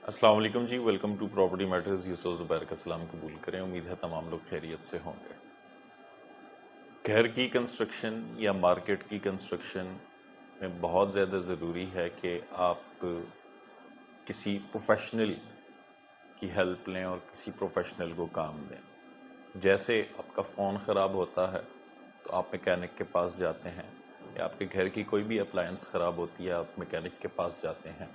السلام علیکم جی، welcome to property matters. یوسف زبیر کا سلام قبول کریں، امید ہے تمام لوگ خیریت سے ہوں گے۔ گھر کی کنسٹرکشن یا مارکیٹ کی کنسٹرکشن میں بہت زیادہ ضروری ہے کہ آپ کسی پروفیشنل کی ہیلپ لیں اور کسی پروفیشنل کو کام دیں۔ جیسے آپ کا فون خراب ہوتا ہے تو آپ میکینک کے پاس جاتے ہیں، یا آپ کے گھر کی کوئی بھی اپلائنس خراب ہوتی ہے آپ میکینک کے پاس جاتے ہیں۔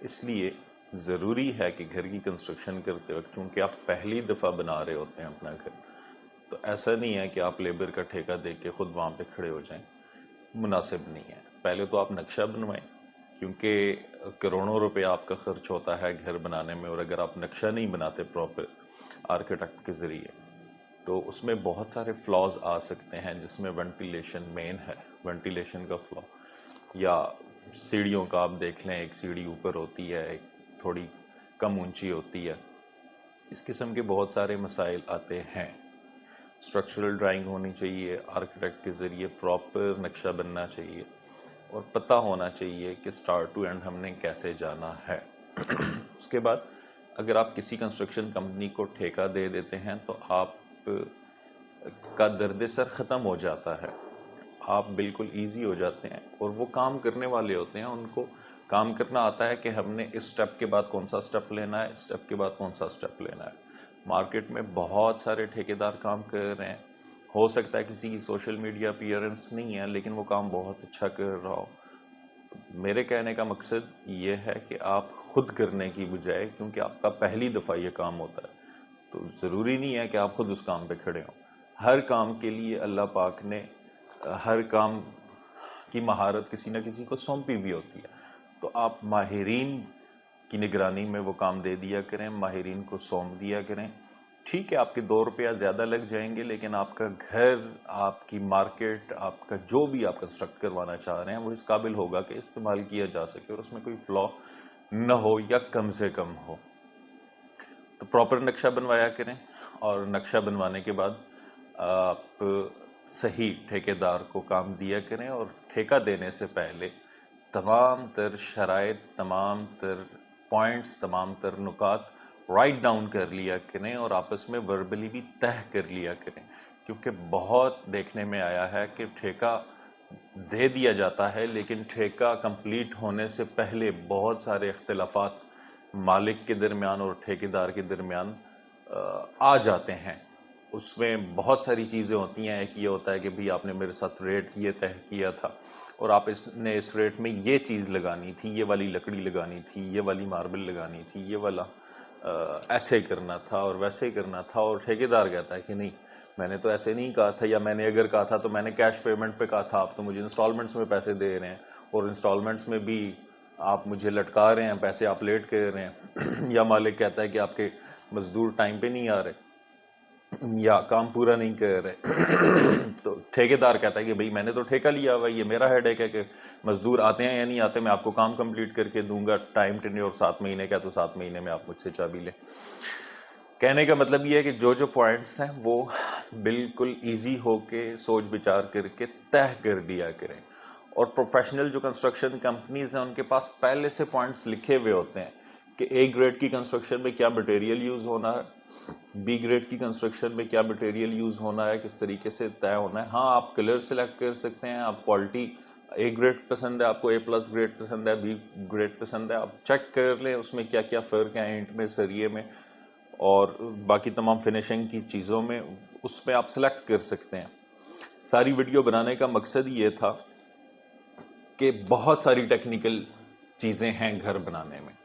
اس لیے ضروری ہے کہ گھر کی کنسٹرکشن کرتے وقت، چونکہ آپ پہلی دفعہ بنا رہے ہوتے ہیں اپنا گھر، تو ایسا نہیں ہے کہ آپ لیبر کا ٹھیکہ دے کے خود وہاں پہ کھڑے ہو جائیں، مناسب نہیں ہے۔ پہلے تو آپ نقشہ بنوائیں، کیونکہ کروڑوں روپے آپ کا خرچ ہوتا ہے گھر بنانے میں، اور اگر آپ نقشہ نہیں بناتے پراپر آرکیٹیکٹ کے ذریعے تو اس میں بہت سارے فلاز آ سکتے ہیں، جس میں وینٹیلیشن مین ہے، وینٹیلیشن کا فلا، یا سیڑھیوں کا آپ دیکھ لیں، ایک سیڑھی اوپر ہوتی ہے، ایک تھوڑی کم اونچی ہوتی ہے۔ اس قسم کے بہت سارے مسائل آتے ہیں۔ اسٹرکچرل ڈرائنگ ہونی چاہیے، آرکیٹیکٹ کے ذریعے پراپر نقشہ بننا چاہیے، اور پتہ ہونا چاہیے کہ سٹارٹ ٹو اینڈ ہم نے کیسے جانا ہے۔ اس کے بعد اگر آپ کسی کنسٹرکشن کمپنی کو ٹھیکہ دے دیتے ہیں تو آپ کا درد سر ختم ہو جاتا ہے، آپ بالکل ایزی ہو جاتے ہیں، اور وہ کام کرنے والے ہوتے ہیں، ان کو کام کرنا آتا ہے کہ ہم نے اس سٹیپ کے بعد کون سا سٹیپ لینا ہے، اس سٹیپ کے بعد کون سا سٹیپ لینا ہے۔ مارکیٹ میں بہت سارے ٹھیکیدار کام کر رہے ہیں، ہو سکتا ہے کسی کی سوشل میڈیا اپیئرنس نہیں ہے لیکن وہ کام بہت اچھا کر رہا ہو۔ میرے کہنے کا مقصد یہ ہے کہ آپ خود کرنے کی بجائے، کیونکہ آپ کا پہلی دفعہ یہ کام ہوتا ہے تو ضروری نہیں ہے کہ آپ خود اس کام پہ کھڑے ہوں۔ ہر کام کے لیے اللہ پاک نے ہر کام کی مہارت کسی نہ کسی کو سونپی بھی ہوتی ہے، تو آپ ماہرین کی نگرانی میں وہ کام دے دیا کریں، ماہرین کو سونپ دیا کریں۔ ٹھیک ہے، آپ کے 2 روپیہ زیادہ لگ جائیں گے، لیکن آپ کا گھر، آپ کی مارکیٹ، آپ کا جو بھی آپ کنسٹرکٹ کروانا چاہ رہے ہیں وہ اس قابل ہوگا کہ استعمال کیا جا سکے، اور اس میں کوئی فلا نہ ہو یا کم سے کم ہو۔ تو پراپر نقشہ بنوایا کریں، اور نقشہ بنوانے کے بعد آپ صحیح ٹھیکیدار کو کام دیا کریں، اور ٹھیکہ دینے سے پہلے تمام تر شرائط، تمام تر پوائنٹس، تمام تر نکات رائٹ ڈاؤن کر لیا کریں، اور آپس میں وربلی بھی طے کر لیا کریں، کیونکہ بہت دیکھنے میں آیا ہے کہ ٹھیکہ دے دیا جاتا ہے لیکن ٹھیکہ کمپلیٹ ہونے سے پہلے بہت سارے اختلافات مالک کے درمیان اور ٹھیکیدار کے درمیان آ جاتے ہیں۔ اس میں بہت ساری چیزیں ہوتی ہیں۔ ایک یہ ہوتا ہے کہ بھئی آپ نے میرے ساتھ ریٹ یہ طے کیا تھا، اور آپ نے اس ریٹ میں یہ چیز لگانی تھی، یہ والی لکڑی لگانی تھی، یہ والی ماربل لگانی تھی، یہ والا ایسے کرنا تھا اور ویسے کرنا تھا، اور ٹھیکیدار کہتا ہے کہ نہیں، میں نے تو ایسے نہیں کہا تھا، یا میں نے اگر کہا تھا تو میں نے کیش پیمنٹ پہ کہا تھا، آپ تو مجھے انسٹالمنٹس میں پیسے دے رہے ہیں، اور انسٹالمنٹس میں بھی آپ مجھے لٹکا رہے ہیں، پیسے آپ لیٹ کر رہے ہیں۔ یا مالک کہتا ہے کہ آپ کے مزدور ٹائم پہ نہیں آ رہے، یا کام پورا نہیں کر رہے، تو ٹھیکیدار کہتا ہے کہ بھئی میں نے تو ٹھیکہ لیا ہوا، یہ میرا ہیڈیک ہے کہ مزدور آتے ہیں یا نہیں آتے، میں آپ کو کام کمپلیٹ کر کے دوں گا، ٹائم ٹینیور 7 مہینے کا، تو 7 مہینے میں آپ مجھ سے چابی لیں۔ کہنے کا مطلب یہ ہے کہ جو پوائنٹس ہیں وہ بالکل ایزی ہو کے سوچ بچار کر کے طے کر دیا کریں، اور پروفیشنل جو کنسٹرکشن کمپنیز ہیں ان کے پاس پہلے سے پوائنٹس لکھے ہوئے ہوتے ہیں کہ اے گریڈ کی کنسٹرکشن میں کیا مٹیریل یوز ہونا ہے، بی گریڈ کی کنسٹرکشن میں کیا مٹیریل یوز ہونا ہے، کس طریقے سے طے ہونا ہے۔ ہاں، آپ کلر سلیکٹ کر سکتے ہیں، آپ کوالٹی اے گریڈ پسند ہے، آپ کو A+ گریڈ پسند ہے، بی گریڈ پسند ہے، آپ چیک کر لیں اس میں کیا کیا فرق ہے، اینٹ میں، سریے میں، اور باقی تمام فنیشنگ کی چیزوں میں، اس میں آپ سلیکٹ کر سکتے ہیں۔ ساری ویڈیو بنانے کا مقصد یہ تھا کہ بہت ساری ٹیکنیکل چیزیں ہیں گھر بنانے میں۔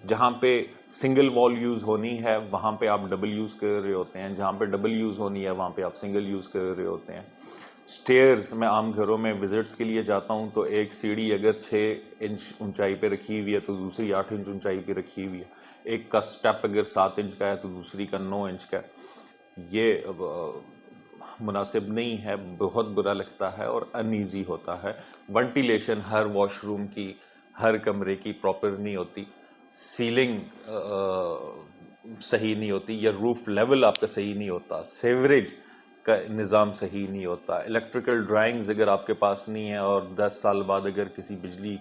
جہاں پہ سنگل وال یوز ہونی ہے وہاں پہ آپ ڈبل یوز کر رہے ہوتے ہیں، جہاں پہ ڈبل یوز ہونی ہے وہاں پہ آپ سنگل یوز کر رہے ہوتے ہیں۔ سٹیئرز، میں عام گھروں میں وزٹس کے لیے جاتا ہوں تو ایک سیڑھی اگر 6 انچ اونچائی پہ رکھی ہوئی ہے تو دوسری 8 انچ اونچائی پہ رکھی ہوئی ہے، ایک کا سٹیپ اگر 7 انچ کا ہے تو دوسری کا 9 انچ کا ہے۔ یہ مناسب نہیں ہے، بہت برا لگتا ہے اور ان ایزی ہوتا ہے۔ وینٹیلیشن ہر واش روم کی، ہر کمرے کی پراپر نہیں ہوتی، سیلنگ صحیح نہیں ہوتی، یا روف لیول آپ کا صحیح نہیں ہوتا، سیوریج کا نظام صحیح نہیں ہوتا، الیکٹریکل ڈرائنگز اگر آپ کے پاس نہیں ہے، اور 10 سال بعد اگر کسی بجلی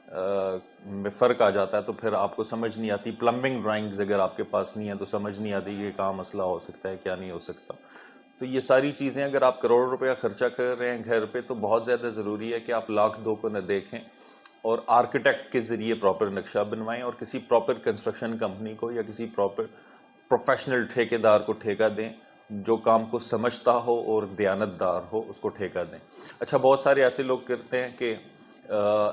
میں فرق آ جاتا ہے تو پھر آپ کو سمجھ نہیں آتی. پلمبنگ ڈرائنگز اگر آپ کے پاس نہیں ہے تو سمجھ نہیں آتی کہ کہاں مسئلہ ہو سکتا ہے کیا نہیں ہو سکتا. تو یہ ساری چیزیں اگر آپ کروڑ روپیہ خرچہ کر رہے ہیں گھر پہ تو بہت زیادہ ضروری ہے کہ آپ لاکھ دو کو نہ دیکھیں اور آرکیٹیکٹ کے ذریعے پراپر نقشہ بنوائیں اور کسی پراپر کنسٹرکشن کمپنی کو یا کسی پراپر پروفیشنل ٹھیکیدار کو ٹھیکہ دیں جو کام کو سمجھتا ہو اور دیانتدار ہو, اس کو ٹھیکہ دیں. اچھا, بہت سارے ایسے لوگ کرتے ہیں کہ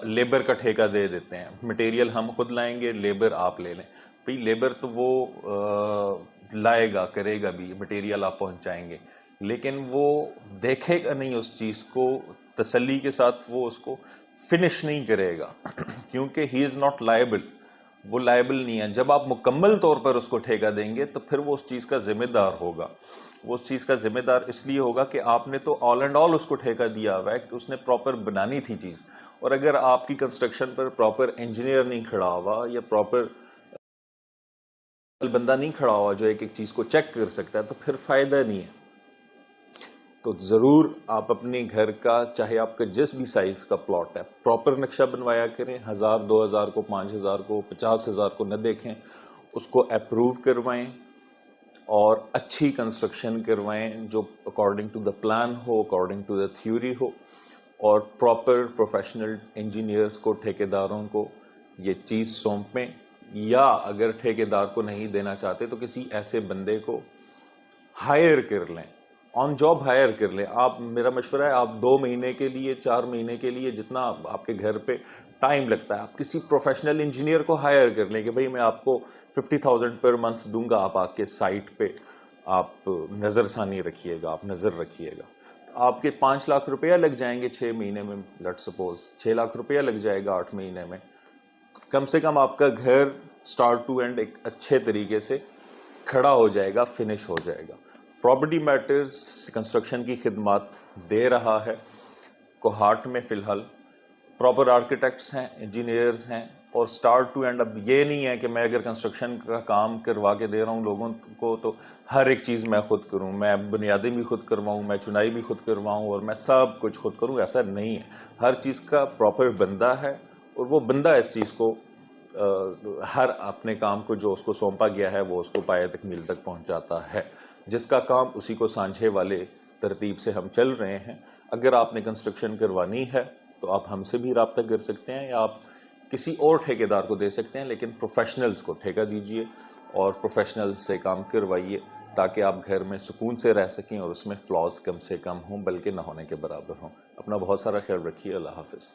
لیبر کا ٹھیکہ دے دیتے ہیں, مٹیریل ہم خود لائیں گے, لیبر آپ لے لیں. بھئی لیبر تو وہ لائے گا, کرے گا بھی, مٹیریل آپ پہنچائیں گے, لیکن وہ دیکھے گا نہیں اس چیز کو تسلی کے ساتھ, وہ اس کو فنش نہیں کرے گا کیونکہ ہی از ناٹ لائبل, وہ لائبل نہیں ہے. جب آپ مکمل طور پر اس کو ٹھیکہ دیں گے تو پھر وہ اس چیز کا ذمہ دار ہوگا. وہ اس چیز کا ذمہ دار اس لیے ہوگا کہ آپ نے تو آل اینڈ آل اس کو ٹھیکہ دیا ہوا ہے کہ اس نے پراپر بنانی تھی چیز. اور اگر آپ کی کنسٹرکشن پر پراپر انجینئر نہیں کھڑا ہوا یا پراپر بندہ نہیں کھڑا ہوا جو ایک ایک چیز کو چیک کر سکتا ہے تو پھر فائدہ نہیں ہے. تو ضرور آپ اپنے گھر کا, چاہے آپ کا جس بھی سائز کا پلاٹ ہے, پراپر نقشہ بنوایا کریں. 1000 2000 کو, 5000 کو, 50,000 کو نہ دیکھیں, اس کو اپروو کروائیں اور اچھی کنسٹرکشن کروائیں جو اکارڈنگ ٹو دا پلان ہو, اکارڈنگ ٹو دا تھیوری ہو, اور پراپر پروفیشنل انجینئرز کو, ٹھیکیداروں کو یہ چیز سونپیں. یا اگر ٹھیکیدار کو نہیں دینا چاہتے تو کسی ایسے بندے کو ہائر کر لیں, آن جاب ہائر کر لیں. آپ, میرا مشورہ ہے, آپ 2 مہینے کے لیے, 4 مہینے کے لیے, جتنا آپ کے گھر پہ ٹائم لگتا ہے, آپ کسی پروفیشنل انجینئر کو ہائر کر لیں کہ بھئی میں آپ کو 50,000 پر منتھ دوں گا, آپ آ کے سائٹ پہ آپ نظر ثانی رکھیے گا, آپ نظر رکھیے گا. آپ کے 5 لاکھ روپیہ لگ جائیں گے 6 مہینے میں, لیٹ سپوز 6 لاکھ روپیہ لگ جائے گا 8 مہینے میں. کم سے کم آپ کا گھر سٹارٹ ٹو اینڈ ایک اچھے طریقے سے کھڑا ہو جائے گا, فنش ہو جائے گا. پراپرٹی میٹرز کنسٹرکشن کی خدمات دے رہا ہے کوہاٹ میں. فی الحال پراپر آرکیٹیکٹس ہیں, انجینئرز ہیں, اور سٹارٹ ٹو اینڈ. اب یہ نہیں ہے کہ میں اگر کنسٹرکشن کا کام کروا کے دے رہا ہوں لوگوں کو تو ہر ایک چیز میں خود کروں, میں بنیادیں بھی خود کرواؤں, میں چنائی بھی خود کرواؤں اور میں سب کچھ خود کروں. ایسا نہیں ہے. ہر چیز کا پراپر بندہ ہے اور وہ بندہ اس چیز کو ہر اپنے کام کو جو اس کو سونپا گیا ہے وہ اس کو پایہ تکمیل تک پہنچاتا ہے. جس کا کام اسی کو سانجھے والے ترتیب سے ہم چل رہے ہیں. اگر آپ نے کنسٹرکشن کروانی ہے تو آپ ہم سے بھی رابطہ کر سکتے ہیں یا آپ کسی اور ٹھیکیدار کو دے سکتے ہیں, لیکن پروفیشنلز کو ٹھیکہ دیجئے اور پروفیشنلز سے کام کروائیے تاکہ آپ گھر میں سکون سے رہ سکیں اور اس میں فلاز کم سے کم ہوں بلکہ نہ ہونے کے برابر ہوں. اپنا بہت سارا خیال رکھیے. اللہ حافظ.